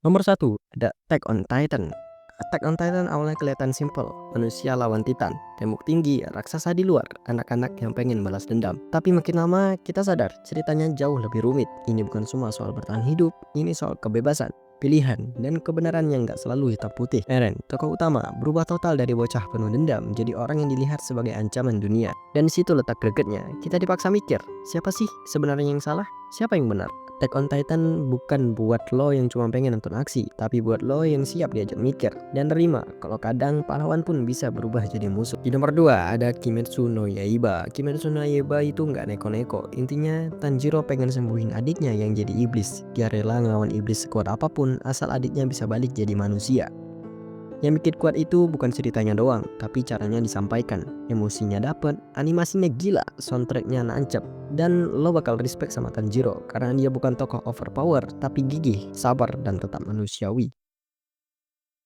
Nomor satu ada Attack on Titan. Attack on Titan awalnya kelihatan simple, manusia lawan titan, tembok tinggi, raksasa di luar, anak-anak yang pengen balas dendam. Tapi makin lama kita sadar ceritanya jauh lebih rumit. Ini bukan cuma soal bertahan hidup, ini soal kebebasan, pilihan, dan kebenaran yang gak selalu hitam putih. Eren, tokoh utama, berubah total dari bocah penuh dendam jadi orang yang dilihat sebagai ancaman dunia. Dan di situ letak gregetnya, kita dipaksa mikir, siapa sih sebenarnya yang salah? Siapa yang benar? Attack on Titan bukan buat lo yang cuma pengen nonton aksi, tapi buat lo yang siap diajak mikir dan terima kalau kadang pahlawan pun bisa berubah jadi musuh. Di nomor 2 ada Kimetsu no Yaiba. Kimetsu no Yaiba itu nggak neko-neko. Intinya Tanjiro pengen sembuhin adiknya yang jadi iblis. Dia rela ngelawan iblis sekuat apapun asal adiknya bisa balik jadi manusia. Yang bikin kuat itu bukan ceritanya doang, tapi caranya disampaikan. Emosinya dapet, animasinya gila, soundtracknya nancep, dan lo bakal respect sama Tanjiro karena dia bukan tokoh overpower, tapi gigih, sabar, dan tetap manusiawi.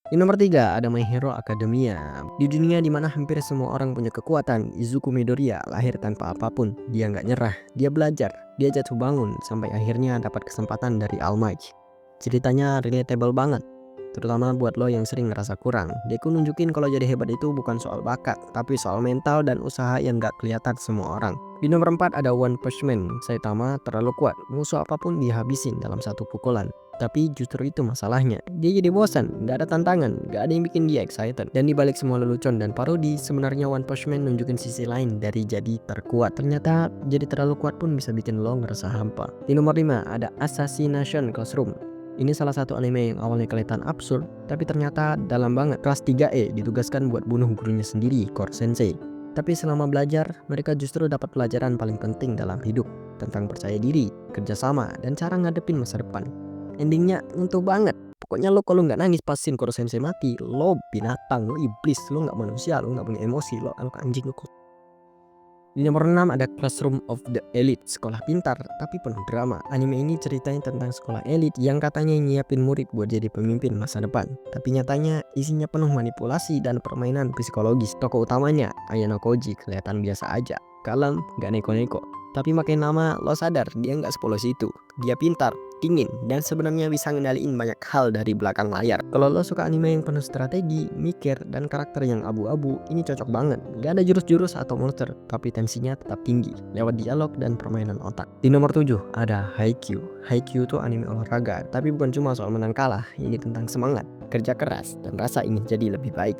Di nomor 3 ada My Hero Academia. Di dunia dimana hampir semua orang punya kekuatan, Izuku Midoriya lahir tanpa apapun. Dia nggak nyerah, dia belajar, dia jatuh bangun sampai akhirnya dapat kesempatan dari All Might. Ceritanya relatable banget, terutama buat lo yang sering ngerasa kurang. Deku nunjukin kalau jadi hebat itu bukan soal bakat, tapi soal mental dan usaha yang gak kelihatan semua orang. Di nomor 4 ada One Punch Man. Saitama terlalu kuat, musuh apapun dihabisin dalam satu pukulan. Tapi justru itu masalahnya, dia jadi bosan, gak ada tantangan, gak ada yang bikin dia excited. Dan dibalik semua lelucon dan parodi, sebenarnya One Punch Man nunjukin sisi lain dari jadi terkuat. Ternyata jadi terlalu kuat pun bisa bikin lo ngerasa hampa. Di nomor 5 ada Assassination Classroom. Ini salah satu anime yang awalnya kelihatan absurd, tapi ternyata dalam banget. Kelas 3E ditugaskan buat bunuh gurunya sendiri, Core Sensei. Tapi selama belajar, mereka justru dapat pelajaran paling penting dalam hidup, tentang percaya diri, kerjasama, dan cara ngadepin masa depan. Endingnya nyentuh banget. Pokoknya lo kalau nggak nangis pasin Core Sensei mati, lo binatang, lo iblis, lo nggak manusia, lo nggak punya emosi, lo anak anjing lo. Di nomor 6 ada Classroom of the Elite, sekolah pintar tapi penuh drama. Anime ini ceritanya tentang sekolah elit yang katanya nyiapin murid buat jadi pemimpin masa depan. Tapi nyatanya isinya penuh manipulasi dan permainan psikologis. Tokoh utamanya, Ayano Koji, kelihatan biasa aja, kalem, gak neko-neko. Tapi makin lama lo sadar dia nggak sepolos itu. Dia pintar, dingin, dan sebenarnya bisa ngendaliin banyak hal dari belakang layar. Kalau lo suka anime yang penuh strategi, mikir, dan karakter yang abu-abu, ini cocok banget. Gak ada jurus-jurus atau monster, tapi tensinya tetap tinggi lewat dialog dan permainan otak. Di nomor 7 ada Haikyuu. Haikyuu itu anime olahraga, tapi bukan cuma soal menang kalah. Ini tentang semangat, kerja keras, dan rasa ingin jadi lebih baik.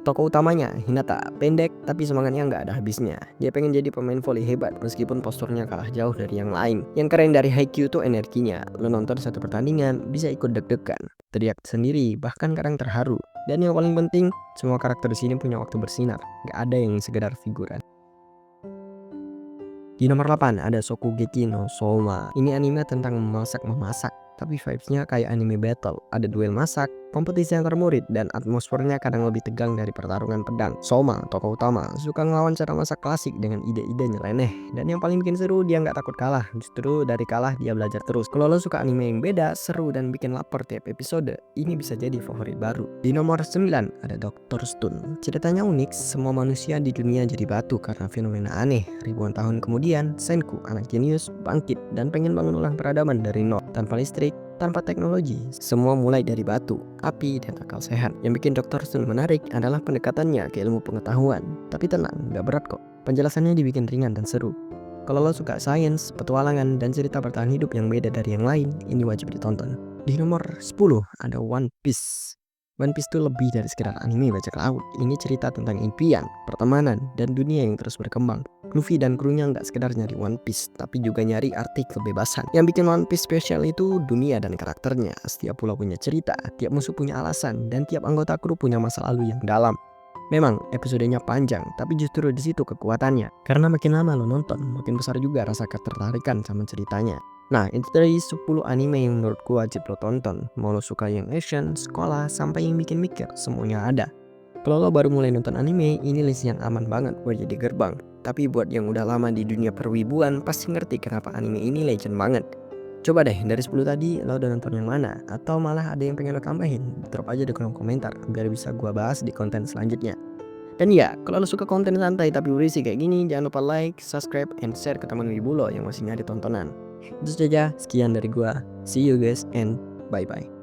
Tokoh utamanya, Hinata, pendek tapi semangatnya nggak ada habisnya. Dia pengen jadi pemain volley hebat meskipun posturnya kalah jauh dari yang lain. Yang keren dari Haikyuu tuh energinya. Lo nonton satu pertandingan, bisa ikut deg-degan, teriak sendiri, bahkan kadang terharu. Dan yang paling penting, semua karakter di sini punya waktu bersinar. Nggak ada yang sekedar figuran. Di nomor 8 ada Shokugeki no Soma. Ini anime tentang memasak-memasak, tapi vibesnya kayak anime battle. Ada duel masak, kompetisi antar murid, dan atmosfernya kadang lebih tegang dari pertarungan pedang. Soma, tokoh utama, suka ngelawan cara masak klasik dengan ide-ide nyeleneh. Dan yang paling bikin seru, dia nggak takut kalah. Justru dari kalah dia belajar terus. Kalau lo suka anime yang beda, seru, dan bikin lapar tiap episode, ini bisa jadi favorit baru. Di nomor 9 ada Dr. Stone. Ceritanya unik, semua manusia di dunia jadi batu karena fenomena aneh. Ribuan tahun kemudian, Senku, anak jenius, bangkit dan pengen bangun ulang peradaban dari nol. Tanpa listrik, tanpa teknologi, semua mulai dari batu, api, dan akal sehat. Yang bikin Dr. Stone menarik adalah pendekatannya ke ilmu pengetahuan. Tapi tenang, gak berat kok. Penjelasannya dibikin ringan dan seru. Kalau lo suka sains, petualangan, dan cerita bertahan hidup yang beda dari yang lain, ini wajib ditonton. Di nomor 10 ada One Piece. One Piece itu lebih dari sekedar anime bajak laut. Ini cerita tentang impian, pertemanan, dan dunia yang terus berkembang. Luffy dan krunya nggak sekedar nyari One Piece, tapi juga nyari arti kebebasan. Yang bikin One Piece spesial itu dunia dan karakternya. Setiap pulau punya cerita, tiap musuh punya alasan, dan tiap anggota kru punya masa lalu yang dalam. Memang episodenya panjang, tapi justru di situ kekuatannya. Karena makin lama lo nonton, makin besar juga rasa ketertarikan sama ceritanya. Nah, itu dari 10 anime yang menurutku wajib lo tonton. Mau lo suka yang action, sekolah, sampai yang bikin mikir, semuanya ada. Kalau lo baru mulai nonton anime, ini list yang aman banget buat jadi gerbang. Tapi buat yang udah lama di dunia perwibuan, pasti ngerti kenapa anime ini legend banget. Coba deh, dari 10 tadi, lo udah nonton yang mana? Atau malah ada yang pengen lo tambahin? Drop aja di kolom komentar, biar bisa gua bahas di konten selanjutnya. Dan ya, kalau lo suka konten santai tapi berisi kayak gini, jangan lupa like, subscribe, and share ke teman wibu lo yang masih nyari tontonan. Itu saja, sekian dari gua. See you guys and bye-bye.